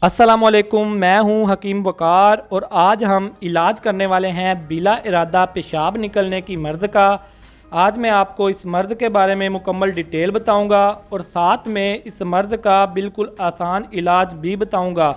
अस्सलामुअलैकुम, मैं हूं हकीम वकार और आज हम इलाज करने वाले हैं बिला इरादा पेशाब निकलने की मर्ज़ का। आज मैं आपको इस मर्ज़ के बारे में मुकम्मल डिटेल बताऊंगा और साथ में इस मर्ज़ का बिल्कुल आसान इलाज भी बताऊंगा।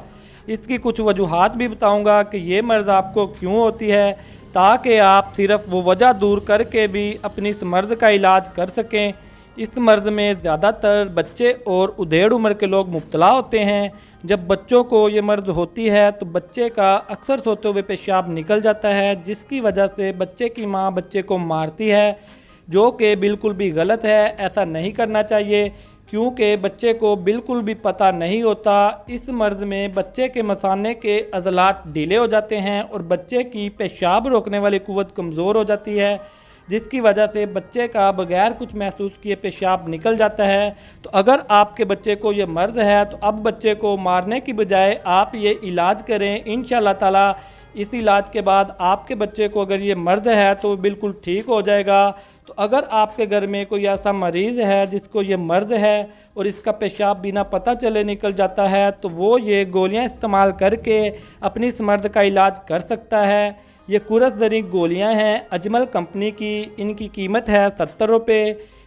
इसकी कुछ वजूहात भी बताऊंगा कि ये मर्ज़ आपको क्यों होती है, ताकि आप सिर्फ़ वो वजह दूर करके भी अपनी इस मर्ज़ का इलाज कर सकें। इस मर्ज़ में ज़्यादातर बच्चे और उधेड़ उम्र के लोग मुब्तला होते हैं। जब बच्चों को ये मर्ज़ होती है तो बच्चे का अक्सर सोते हुए पेशाब निकल जाता है, जिसकी वजह से बच्चे की माँ बच्चे को मारती है, जो कि बिल्कुल भी गलत है। ऐसा नहीं करना चाहिए क्योंकि बच्चे को बिल्कुल भी पता नहीं होता। इस मर्ज़ में बच्चे के मसाने के अज़लात ढीले हो जाते हैं और बच्चे की पेशाब रोकने वाली क़ुव्वत कमज़ोर हो जाती है, जिसकी वजह से बच्चे का बगैर कुछ महसूस किए पेशाब निकल जाता है। तो अगर आपके बच्चे को ये मर्ज़ है तो अब बच्चे को मारने की बजाय आप ये इलाज करें। इंशाअल्लाह ताला इस इलाज के बाद आपके बच्चे को अगर ये मर्ज़ है तो बिल्कुल ठीक हो जाएगा। तो अगर आपके घर में कोई ऐसा मरीज़ है जिसको ये मर्ज़ है और इसका पेशाब बिना पता चले निकल जाता है, तो वो ये गोलियां इस्तेमाल करके अपनी इस मर्ज़ का इलाज कर सकता है। ये कुरस ज़री गोलियां हैं अजमल कंपनी की। इनकी कीमत है 70 रुपये।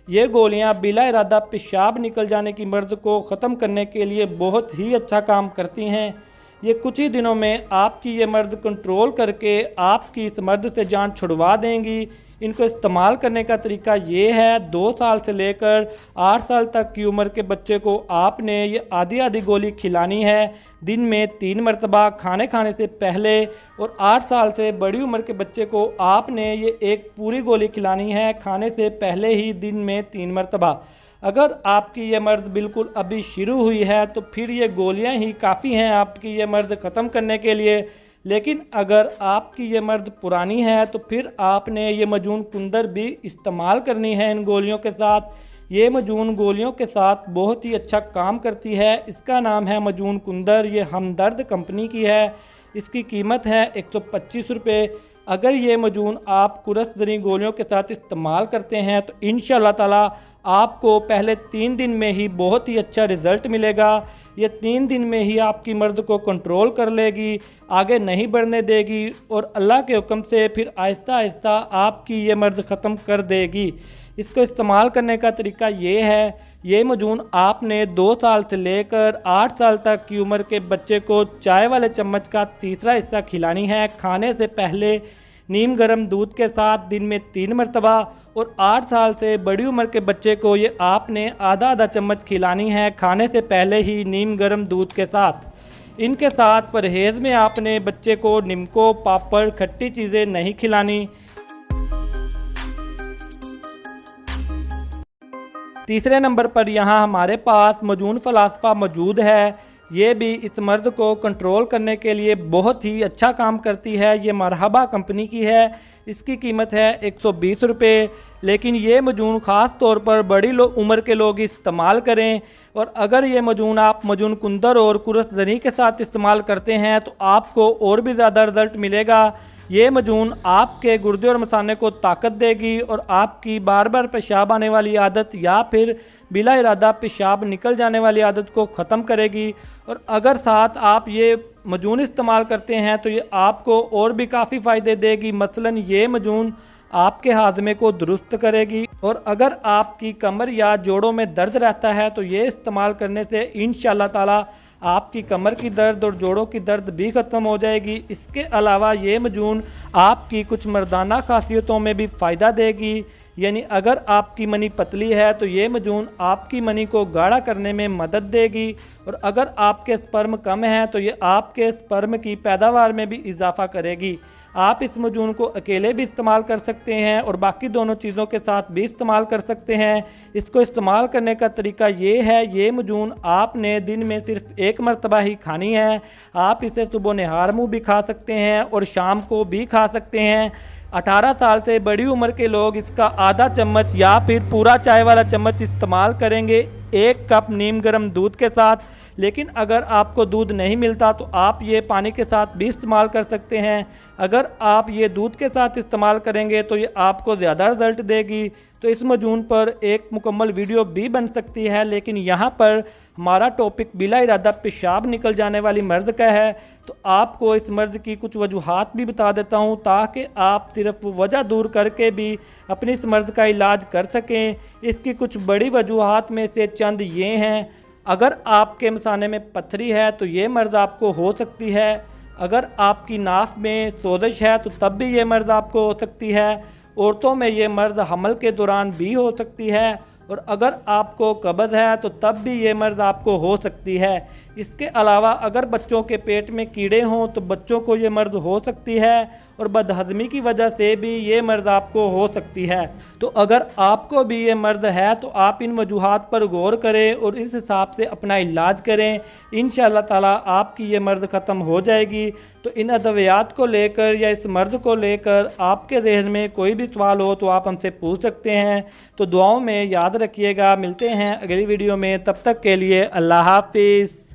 ये गोलियां बिला इरादा पेशाब निकल जाने की मर्ज़ को ख़त्म करने के लिए बहुत ही अच्छा काम करती हैं। ये कुछ ही दिनों में आपकी ये मर्ज़ कंट्रोल करके आपकी इस मर्ज़ से जान छुड़वा देंगी। इनको इस्तेमाल करने का तरीका ये है, 2 साल से लेकर 8 साल तक की उम्र के बच्चे को आपने ये आधी आधी गोली खिलानी है, दिन में 3 मरतबा खाने खाने से पहले। और 8 साल से बड़ी उम्र के बच्चे को आपने ये एक पूरी गोली खिलानी है खाने से पहले ही, दिन में 3 मरतबा। अगर आपकी ये मर्ज़ बिल्कुल अभी शुरू हुई है तो फिर ये गोलियां ही काफ़ी हैं आपकी ये मर्ज़ ख़त्म करने के लिए। लेकिन अगर आपकी ये मर्ज़ पुरानी है तो फिर आपने ये मजून कुंदर भी इस्तेमाल करनी है इन गोलियों के साथ। ये मजून गोलियों के साथ बहुत ही अच्छा काम करती है। इसका नाम है मजून कुंदर। ये हमदर्द कंपनी की है। इसकी कीमत है 125 रुपये। अगर ये मजून आप कुरस ज़री गोलियों के साथ इस्तेमाल करते हैं तो इंशाअल्लाह ताला आपको पहले 3 दिन में ही बहुत ही अच्छा रिज़ल्ट मिलेगा। ये 3 दिन में ही आपकी मर्ज़ को कंट्रोल कर लेगी, आगे नहीं बढ़ने देगी और अल्लाह के हुक्म से फिर आहिस्ता आहिस्ता आपकी ये मर्ज़ ख़त्म कर देगी। इसको इस्तेमाल करने का तरीका ये है, ये मजून आपने 2 साल से लेकर 8 साल तक की उम्र के बच्चे को चाय वाले चम्मच का तीसरा हिस्सा खिलानी है खाने से पहले, नीम गर्म दूध के साथ, दिन में 3 मरतबा। और 8 साल से बड़ी उम्र के बच्चे को ये आपने आधा आधा चम्मच खिलानी है खाने से पहले ही, नीम गर्म दूध के साथ। इनके साथ परहेज़ में आपने बच्चे को निम्को, पापड़, खट्टी चीज़ें नहीं खिलानी। तीसरे नंबर पर यहाँ हमारे पास मजून फ़लास्फ़ा मौजूद है। ये भी इस मर्ज़ को कंट्रोल करने के लिए बहुत ही अच्छा काम करती है। ये मरहबा कंपनी की है। इसकी कीमत है 120 रुपये। लेकिन ये मजून ख़ास तौर पर बड़ी उम्र के लोग इस्तेमाल करें। और अगर ये मजून आप मजून कुंदर और कुरस ज़री के साथ इस्तेमाल करते हैं तो आपको और भी ज़्यादा रिज़ल्ट मिलेगा। ये मजून आपके गुर्दे और मसाने को ताकत देगी और आपकी बार बार पेशाब आने वाली आदत या फिर बिला इरादा पेशाब निकल जाने वाली आदत को ख़त्म करेगी। और अगर साथ आप ये मजून इस्तेमाल करते हैं तो ये आपको और भी काफ़ी फ़ायदे देगी। मसलन ये मजून आपके हाजमे को दुरुस्त करेगी। और अगर आपकी कमर या जोड़ों में दर्द रहता है तो ये इस्तेमाल करने से इंशाअल्लाह ताला आपकी कमर की दर्द और जोड़ों की दर्द भी ख़त्म हो जाएगी। इसके अलावा ये मजून आपकी कुछ मर्दाना खासियतों में भी फ़ायदा देगी। यानी अगर आपकी मनी पतली है तो ये मजून आपकी मनी को गाढ़ा करने में मदद देगी। और अगर आपके स्पर्म कम है तो ये आपके स्पर्म की पैदावार में भी इजाफ़ा करेगी। आप इस मजून को अकेले भी इस्तेमाल कर सकते हैं और बाकी दोनों चीज़ों के साथ भी इस्तेमाल कर सकते हैं। इसको इस्तेमाल करने का तरीका ये है, ये मजून आपने दिन में सिर्फ 1 मरतबा ही खानी है। आप इसे सुबह नहार मुँह भी खा सकते हैं और शाम को भी खा सकते हैं। 18 साल से बड़ी उम्र के लोग इसका आधा चम्मच या फिर पूरा चाय वाला चम्मच इस्तेमाल करेंगे 1 कप नीम गर्म दूध के साथ। लेकिन अगर आपको दूध नहीं मिलता तो आप ये पानी के साथ भी इस्तेमाल कर सकते हैं। अगर आप ये दूध के साथ इस्तेमाल करेंगे तो ये आपको ज़्यादा रिज़ल्ट देगी। तो इस मजून पर एक मुकम्मल वीडियो भी बन सकती है, लेकिन यहाँ पर हमारा टॉपिक बिला इरादा पेशाब निकल जाने वाली मर्द का है। तो आपको इस मर्द की कुछ वजूहात भी बता देता हूँ ताकि आप सिर्फ वजह दूर करके भी अपनी इस मर्द का इलाज कर सकें। इसकी कुछ बड़ी वजूहात में से चंद ये हैं। अगर आपके मसाने में पथरी है तो ये मर्द आपको हो सकती है। अगर आपकी नाफ में सोजिश है तो तब भी ये मर्द आपको हो सकती है। औरतों में ये मर्द हमल के दौरान भी हो सकती है, और अगर आपको कब्ज़ है तो तब भी ये मर्द आपको हो सकती है। इसके अलावा अगर बच्चों के पेट में कीड़े हों तो बच्चों को ये मर्द हो सकती है, और बदहज़मी की वजह से भी ये मर्द आपको हो सकती है। तो अगर आपको भी ये मर्द है तो आप इन वजूहात पर गौर करें और इस हिसाब से अपना इलाज करें। इंशाअल्लाह ताला आपकी ये मर्द ख़त्म हो जाएगी। तो इन अद्वियात को लेकर या इस मर्द को लेकर आपके जहन में कोई भी सवाल हो तो आप हमसे पूछ सकते हैं। तो दुआओं में याद रखिएगा। मिलते हैं अगली वीडियो में, तब तक के लिए अल्लाह हाफिज़।